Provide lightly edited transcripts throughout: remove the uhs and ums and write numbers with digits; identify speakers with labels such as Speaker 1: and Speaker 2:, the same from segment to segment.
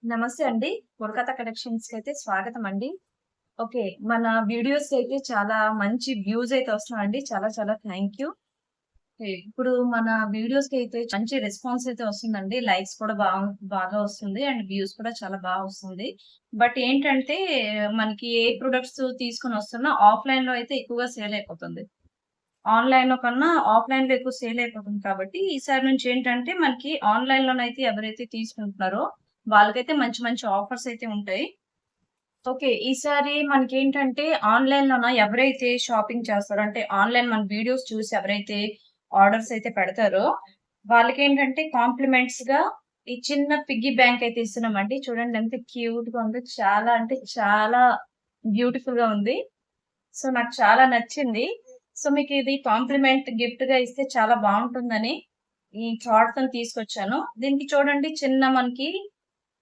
Speaker 1: నమస్తే అండి. కోల్‌కతా కలెక్షన్స్‌కి అయితే స్వాగతం అండి. ఓకే. మన వీడియోస్‌కి అయితే చాలా మంచి వ్యూస్ అయితే వస్తున్నాయండి. చాలా చాలా థాంక్ యూ. ఓకే. ఇప్పుడు మన వీడియోస్‌కి అయితే మంచి రెస్పాన్స్ అయితే వస్తుందండి. లైక్స్ కూడా బాగా వస్తుంది. అండ్ వ్యూస్ కూడా చాలా వస్తుంది. బట్ ఏంటంటే మనకి ఏ ప్రొడక్ట్స్ తీసుకొని వస్తున్నా ఆఫ్‌లైన్‌లో అయితే ఎక్కువగా సేల్ అయిపోతుంది. ఆన్‌లైన్‌లో కన్నా ఆఫ్‌లైన్‌లో ఎక్కువ సేల్ అయిపోతుంది కాబట్టి ఈసారి నుంచి ఏంటంటే మనకి ఆన్‌లైన్‌లోనైతే ఎవరైతే తీసుకుంటున్నారో వాళ్ళకైతే మంచి మంచి ఆఫర్స్ అయితే ఉంటాయి. ఓకే. ఈసారి మనకేంటంటే ఆన్‌లైన్‌లోన ఎవరైతే షాపింగ్ చేస్తారో అంటే ఆన్‌లైన్ మన వీడియోస్ చూసి ఎవరైతే ఆర్డర్స్ అయితే పెడతారో వాళ్ళకేంటంటే కాంప్లిమెంట్స్‌గా ఈ చిన్న పిగ్గీ బ్యాంక్ అయితే ఇస్తున్నామండి. చూడండి ఎంత క్యూట్‌గా ఉందో. చాలా అంటే చాలా బ్యూటిఫుల్‌గా ఉంది. సో, నాకు చాలా నచ్చింది. సో, మీకిది కాంప్లిమెంట్ గిఫ్ట్‌గా ఇస్తే చాలా బావుంటుందని ఈ థాట్‌తోని తీసుకొచ్చాను. దీనికి చూడండి చిన్న మనకి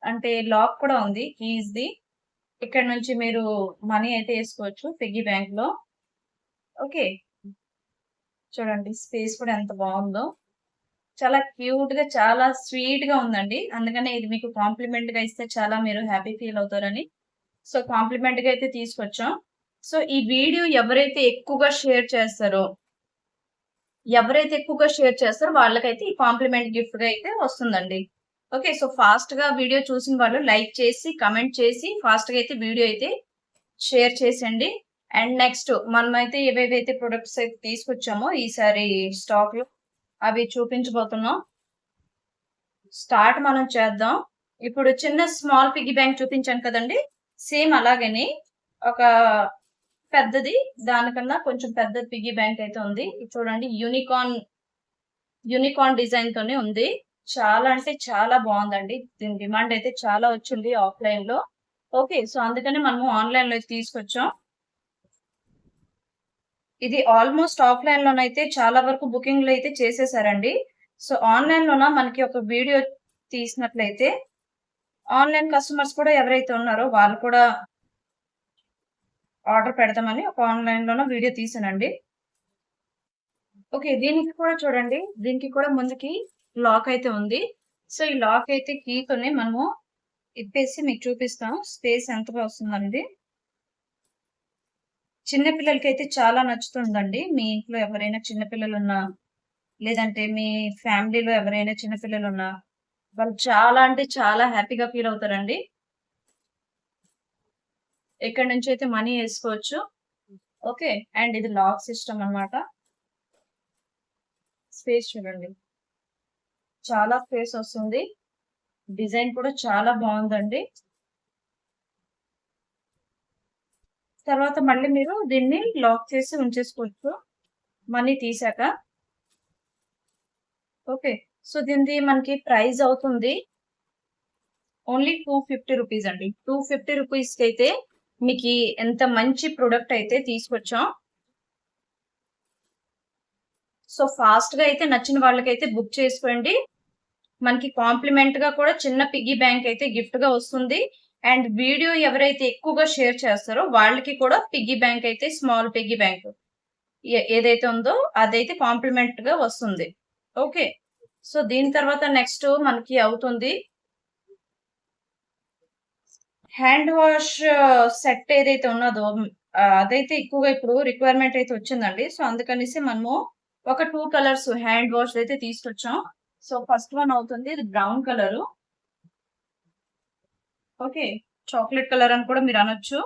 Speaker 1: అంటే లాక్ కూడా ఉంది కీస్‌ది. ఇక్కడ నుంచి మీరు మనీ అయితే ఏసుకోవచ్చు పిగ్గీ బ్యాంక్‌లో. ఓకే. చూడండి స్పేస్ కూడా ఎంత బావుందో. చాలా క్యూట్‌గా, చాలా స్వీట్‌గా ఉందండి. అందుకనే ఇది మీకు కాంప్లిమెంట్‌గా ఇస్తే చాలా మీరు హ్యాపీ ఫీల్ అవుతారని, సో, కాంప్లిమెంట్‌గా అయితే తీసుకొచ్చాం. సో, ఈ వీడియో ఎవరైతే ఎక్కువగా షేర్ చేస్తారో వాళ్ళకైతే ఈ కాంప్లిమెంట్ గిఫ్ట్‌గా అయితే వస్తుందండి. ఓకే. సో, ఫాస్ట్‌గా వీడియో చూసిన వాళ్ళు లైక్ చేసి, కామెంట్ చేసి ఫాస్ట్‌గా అయితే వీడియో అయితే షేర్ చేసేయండి. అండ్ నెక్స్ట్ మనమైతే ఏవేవైతే ప్రొడక్ట్స్ అయితే తీసుకొచ్చామో ఈసారి స్టాక్‌లో అవి చూపించబోతున్నాం. స్టార్ట్ మనం చేద్దాం. ఇప్పుడు చిన్న స్మాల్ పిగ్గీ బ్యాంక్ చూపించాను కదండీ! సేమ్ అలాగని ఒక పెద్దది దానికన్నా కొంచెం పెద్ద పిగ్గీ బ్యాంక్ అయితే ఉంది. ఇది చూడండి యూనికార్న్ డిజైన్ తోనే ఉంది. చాలా అంటే చాలా బావుందండి. దీని డిమాండ్ అయితే చాలా వచ్చింది ఆఫ్‌లైన్‌లో. ఓకే. సో, అందుకని మనము ఆన్‌లైన్‌లో అయితే తీసుకొచ్చాం. ఇది ఆల్‌మోస్ట్ ఆఫ్‌లైన్‌లోనైతే చాలా వరకు బుకింగ్‌లయితే చేసేసారండి. సో, ఆన్‌లైన్‌లోన మనకి ఒక వీడియో తీసినట్లయితే ఆన్‌లైన్ కస్టమర్స్ కూడా ఎవరైతే ఉన్నారో వాళ్ళు కూడా ఆర్డర్ పెడదామని ఒక ఆన్‌లైన్‌లోన వీడియో తీసానండి. ఓకే. దీనికి కూడా చూడండి. దీనికి కూడా ముందుకి లాక్ అయితే ఉంది. సో, ఈ లాక్ అయితే కీతోనే మనము ఇప్పేసి మీకు చూపిస్తాం. స్పేస్ ఎంతగా వస్తుందనేది. చిన్న పిల్లలకైతే చాలా నచ్చుతుందండి. మీ ఇంట్లో ఎవరైనా చిన్న పిల్లలున్నా, లేదంటే మీ ఫ్యామిలీలో ఎవరైనా చిన్న పిల్లలున్నా, వాళ్ళు చాలా అంటే చాలా హ్యాపీగా ఫీల్ అవుతారండి. ఇక్కడి నుంచయితే మనీ ఏసుకోవచ్చు. ఓకే. అండ్ ఇది లాక్ సిస్టమ్ అన్నమాట. స్పేస్ చూడండి. చాలా స్పేస్ వస్తుంది. డిజైన్ కూడా చాలా బావుందండి. తర్వాత మళ్ళీ మీరు దీన్ని లాక్ చేసి ఉంచేసుకోవచ్చు. మనీ తీశాక. ఓకే. సో, దీనిది మనకి ప్రైస్ అవుతుంది ఓన్లీ 250 రూపీస్ అండి. 250 రూపీస్‌కైతే మీకీ ఎంత మంచి ప్రొడక్ట్ అయితే తీసుకొచ్చాం. సో, ఫాస్ట్‌గా అయితే నచ్చిన వాళ్ళకైతే బుక్ చేసుకోండి. మనకి కాంప్లిమెంట్‌గా కూడా చిన్న పిగ్గీ బ్యాంక్ అయితే గిఫ్ట్‌గా వస్తుంది. అండ్ వీడియో ఎవరైతే ఎక్కువగా షేర్ చేస్తారో వాళ్ళకి కూడా పిగ్గీ బ్యాంక్ అయితే స్మాల్ పిగ్గీ బ్యాంక్ ఏదైతే ఉందో అదైతే కాంప్లిమెంట్‌గా వస్తుంది. ఓకే. సో, దీని తర్వాత నెక్స్ట్ మనకి అవుతుంది హ్యాండ్ వాష్ సెట్ ఏదైతే ఉన్నదో అదైతే ఎక్కువగా ఇప్పుడు రిక్వైర్మెంట్ అయితే వచ్చిందండి. సో, అందుకనేసి మనము ఒక 2 కలర్స్ హ్యాండ్ వాష్ అయితే తీసుకొచ్చాం. సో, ఫస్ట్ వన్ అవుతుంది. ఇది brown colour. Okay. Chocolate colour అని కూడా మీరనొచ్చు.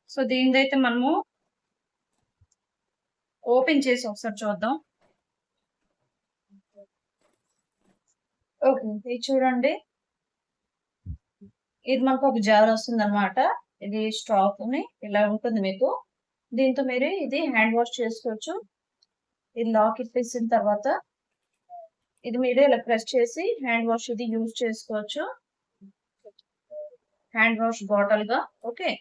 Speaker 1: సో, దీనిదైతే మనము ఓపెన్ చేసి ఒకసారి చూద్దాం. ఓకే. ఇది చూడండి. ఇది మనకు ఒక జార్ వస్తుందన్నమాట. ఇది స్ట్రాతోని ఇలా ఉంటుంది మీకు. దీంతో మీరు ఇది హ్యాండ్ వాష్ చేసుకోవచ్చు. ఇది లాక్ ఇప్పేసిన తర్వాత ఇది మీరు ఇలా ప్రెస్ చేసి హ్యాండ్ వాష్ ఇది యూజ్ చేసుకోవచ్చు. హ్యాండ్ వాష్ బాటిల్‌గా. ఓకే.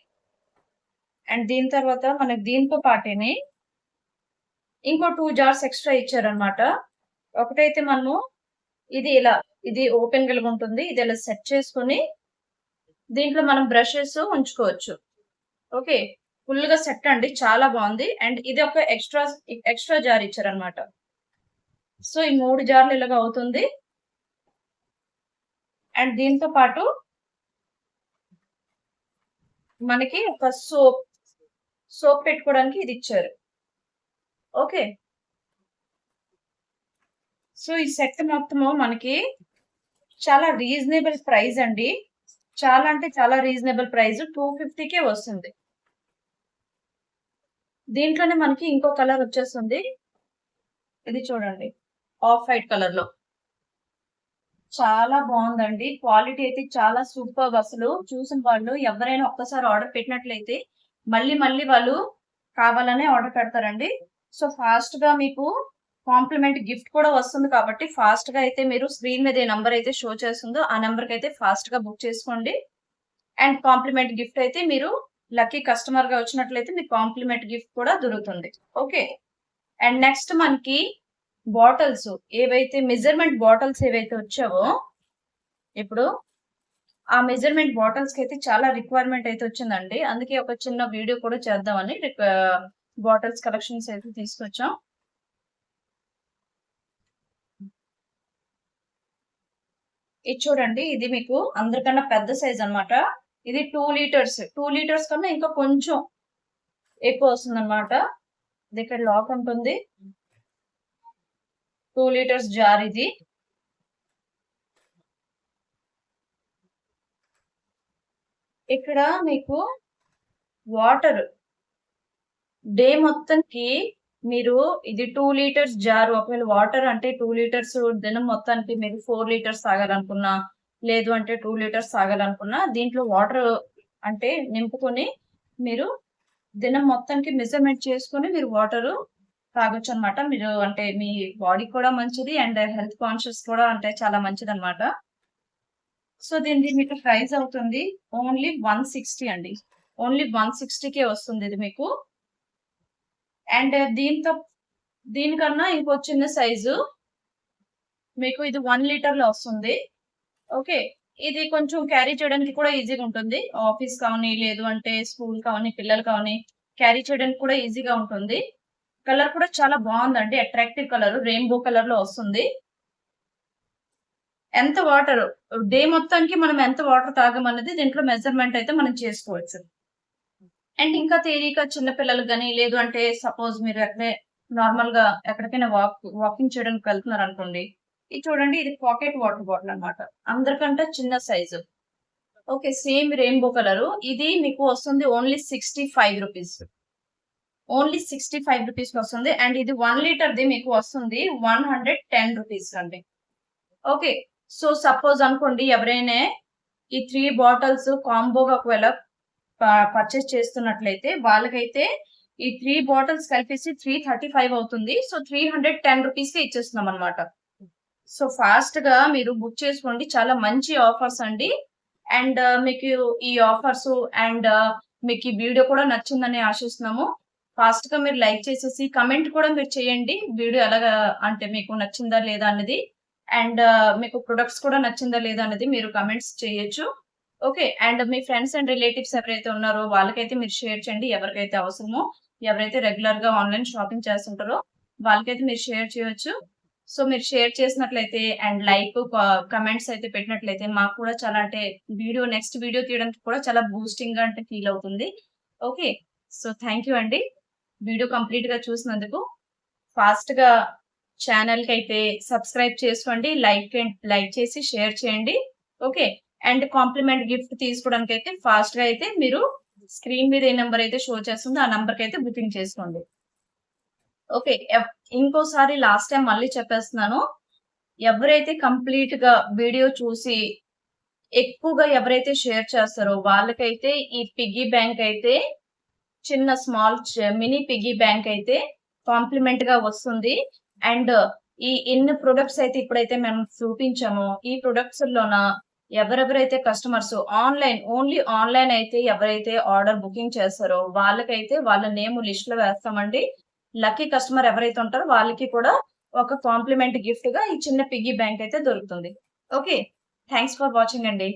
Speaker 1: అండ్ దీని తర్వాత మనకు దీంతో పాటేనే ఇంకో 2 జార్స్ ఎక్స్‌ట్రా ఇచ్చారన్నమాట. ఒకటైతే మనము ఇది ఇలా ఇది ఓపెనబుల్‌గా ఉంటుంది. ఇది ఇలా సెట్ చేసుకొని దీంట్లో మనం బ్రషెస్ ఉంచుకోవచ్చు. ఓకే. ఫుల్‌గా సెట్ అండి. చాలా బావుంది. అండ్ ఇది ఒక ఎక్స్‌ట్రా జార్ ఇచ్చారన్నమాట. సో, ఈ 3 జార్లు ఇలాగ అవుతుంది. అండ్ దీంతో పాటు మనకి ఒక సోప్ పెట్టుకోవడానికి ఇది ఇచ్చారు. ఓకే. సో ఈ సెట్ మొత్తము మనకి చాలా రీజనబుల్ ప్రైస్ అండి. చాలా అంటే చాలా రీజనబుల్ ప్రైస్ 250కే వస్తుంది. దీంట్లోనే మనకి ఇంకో కలర్ వచ్చేస్తుంది. ఇది చూడండి, ఆఫ్ వైట్ కలర్ లో చాలా బాగుందండి. క్వాలిటీ అయితే చాలా సూపర్. అసలు చూసిన వాళ్ళు ఎవరైనా ఒక్కసారి ఆర్డర్ పెట్టినట్లయితే మళ్ళీ మళ్ళీ వాళ్ళు కావాలనే ఆర్డర్ పెడతారండి. సో ఫాస్ట్ గా మీకు కాంప్లిమెంట్ గిఫ్ట్ కూడా వస్తుంది కాబట్టి ఫాస్ట్ గా అయితే మీరు స్క్రీన్ మీద ఏ నంబర్ అయితే షో చేస్తుందో ఆ నంబర్ కి అయితే ఫాస్ట్ గా బుక్ చేసుకోండి. అండ్ కాంప్లిమెంట్ గిఫ్ట్ అయితే మీరు లక్కీ కస్టమర్ గా వచ్చినట్లయితే మీకు కాంప్లిమెంట్ గిఫ్ట్ కూడా దొరుకుతుంది. ఓకే. అండ్ నెక్స్ట్ మనకి బాటిల్స్ ఏవైతే మెజర్మెంట్ బాటిల్స్ ఏవైతే వచ్చావో ఇప్పుడు ఆ మెజర్మెంట్ బాటిల్స్ కి అయితే చాలా రిక్వైర్మెంట్ అయితే వచ్చిందండి. అందుకే ఒక చిన్న వీడియో కూడా చేద్దామని బాటిల్స్ కలెక్షన్స్ అయితే తీసుకొచ్చాం. ఇది చూడండి, ఇది మీకు అందరికన్నా పెద్ద సైజ్ అన్నమాట. ఇది 2 లీటర్స్. 2 లీటర్స్ కన్నా ఇంకా కొంచెం ఎక్కువ వస్తుంది అనమాట. ఇది ఇక్కడ లాక్ ఉంటుంది. 2 లీటర్స్ జార్ ఇది. ఇక్కడ మీకు వాటర్ డే మొత్తానికి మీరు ఇది 2 లీటర్స్ జార్. ఒకవేళ వాటర్ అంటే 2 లీటర్స్ దినం మొత్తానికి మీరు 4 లీటర్స్ తాగాలనుకున్నా, లేదు అంటే 2 లీటర్స్ తాగాలనుకున్నా దీంట్లో వాటర్ అంటే నింపుకొని మీరు దినం మొత్తానికి మెజర్మెంట్ చేసుకొని మీరు వాటర్ తాగొచ్చు అనమాట. మీరు అంటే మీ బాడీ కూడా మంచిది అండ్ హెల్త్ కాన్షియస్ కూడా అంటే చాలా మంచిది అనమాట. సో దీనికి మీకు ప్రైస్ అవుతుంది ఓన్లీ 160 అండి. ఓన్లీ 160కే వస్తుంది ఇది మీకు. అండ్ దీనికన్నా ఇంకో చిన్న సైజు మీకు ఇది 1 లీటర్ లో వస్తుంది. ఓకే. ఇది కొంచెం క్యారీ చేయడానికి కూడా ఈజీగా ఉంటుంది. ఆఫీస్ కానీ లేదు అంటే స్కూల్ కానీ పిల్లలు కానీ క్యారీ చేయడానికి కూడా ఈజీగా ఉంటుంది. కలర్ కూడా చాలా బాగుందండి. అట్రాక్టివ్ కలర్ రెయిన్బో కలర్ లో వస్తుంది. ఎంత వాటర్ డే మొత్తానికి మనం ఎంత వాటర్ తాగమన్నది దీంట్లో మెజర్మెంట్ అయితే మనం చేసుకోవచ్చు. అండ్ ఇంకా తేలిక చిన్న పిల్లలు కానీ లేదు అంటే సపోజ్ మీరు అక్కడే నార్మల్ గా ఎక్కడికైనా వాకింగ్ చేయడానికి వెళ్తున్నారు అనుకోండి. ఇది చూడండి, ఇది పాకెట్ వాటర్ బాటిల్ అన్నమాట. అందరికంటే చిన్న size. Okay. Same rainbow colour. ఇది మీకు వస్తుంది ఓన్లీ 65 రూపీస్. ఓన్లీ 65 రూపీస్ వస్తుంది. అండ్ ఇది 1 లీటర్ ది మీకు వస్తుంది 110 రూపీస్ అండి. ఓకే. సో సపోజ్ అనుకోండి ఎవరైనా ఈ 3 బాటిల్స్ కాంబోగా ఒకవేళ పర్చేస్ చేస్తున్నట్లయితే వాళ్ళకైతే ఈ 3 బాటిల్స్ కలిపేసి 335 అవుతుంది. సో 310 రూపీస్ కి ఇచ్చేస్తున్నాం అనమాట. సో ఫాస్ట్ గా మీరు బుక్ చేసుకోండి. చాలా మంచి ఆఫర్స్ అండి. అండ్ మీకు ఈ ఆఫర్స్ అండ్ మీకు ఈ వీడియో కూడా నచ్చిందని ఆశిస్తున్నాము. ఫాస్ట్ గా మీరు లైక్ చేసేసి కమెంట్ కూడా మీరు చేయండి. వీడియో ఎలాగా అంటే మీకు నచ్చిందా లేదా అనేది. అండ్ మీకు ప్రొడక్ట్స్ కూడా నచ్చిందా లేదా అనేది మీరు కమెంట్స్ చేయొచ్చు. Okay. And me friends and relatives ఎవరైతే ఉన్నారో వాళ్ళకైతే మీరు షేర్ చేయండి. ఎవరికైతే అవసరమో, ఎవరైతే రెగ్యులర్ గా ఆన్లైన్ షాపింగ్ చేస్తుంటారో వాళ్ళకైతే మీరు షేర్ చేయొచ్చు. సో మీరు షేర్ చేసినట్లయితే అండ్ లైక్ కమెంట్స్ అయితే పెట్టినట్లయితే మాకు కూడా చాలా అంటే నెక్స్ట్ వీడియో తీయడానికి కూడా చాలా బూస్టింగ్ గా అంటే ఫీల్ అవుతుంది. ఓకే. సో థ్యాంక్ యూ అండి వీడియో కంప్లీట్ గా చూసినందుకు. ఫాస్ట్ గా ఛానల్ కి అయితే సబ్స్క్రైబ్ చేసుకోండి. లైక్ చేసి షేర్ చేయండి. ఓకే. అండ్ కాంప్లిమెంట్ గిఫ్ట్ తీసుకోవడానికి అయితే ఫాస్ట్ గా అయితే మీరు స్క్రీన్ మీద ఏ నెంబర్ అయితే షో చేస్తుందో ఆ నంబర్ కి అయితే బుకింగ్ చేసుకోండి. ఓకే. ఇంకోసారి లాస్ట్ టైం మళ్ళీ చెప్పేస్తున్నాను. ఎవరైతే కంప్లీట్ గా వీడియో చూసి ఎక్కువగా ఎవరైతే షేర్ చేస్తారో వాళ్ళకైతే ఈ పిగ్గీ బ్యాంక్ అయితే చిన్న మినీ పిగ్గీ బ్యాంక్ అయితే కాంప్లిమెంట్ గా వస్తుంది. అండ్ ఈ ఎన్ని ప్రొడక్ట్స్ అయితే ఇప్పుడైతే మేము చూపించామో ఈ ప్రొడక్ట్స్ లోన ఎవరెవరైతే కస్టమర్స్ ఓన్లీ ఆన్లైన్ అయితే ఎవరైతే ఆర్డర్ బుకింగ్ చేస్తారో వాళ్ళకైతే వాళ్ళ నేమ్ లిస్ట్ లో వేస్తామండి. లక్కీ కస్టమర్ ఎవరైతే ఉంటారో వాళ్ళకి కూడా ఒక కాంప్లిమెంట్ గిఫ్ట్ గా ఈ చిన్న పిగ్గీ బ్యాంక్ అయితే దొరుకుతుంది. ఓకే. థ్యాంక్స్ ఫర్ వాచింగ్ అండి.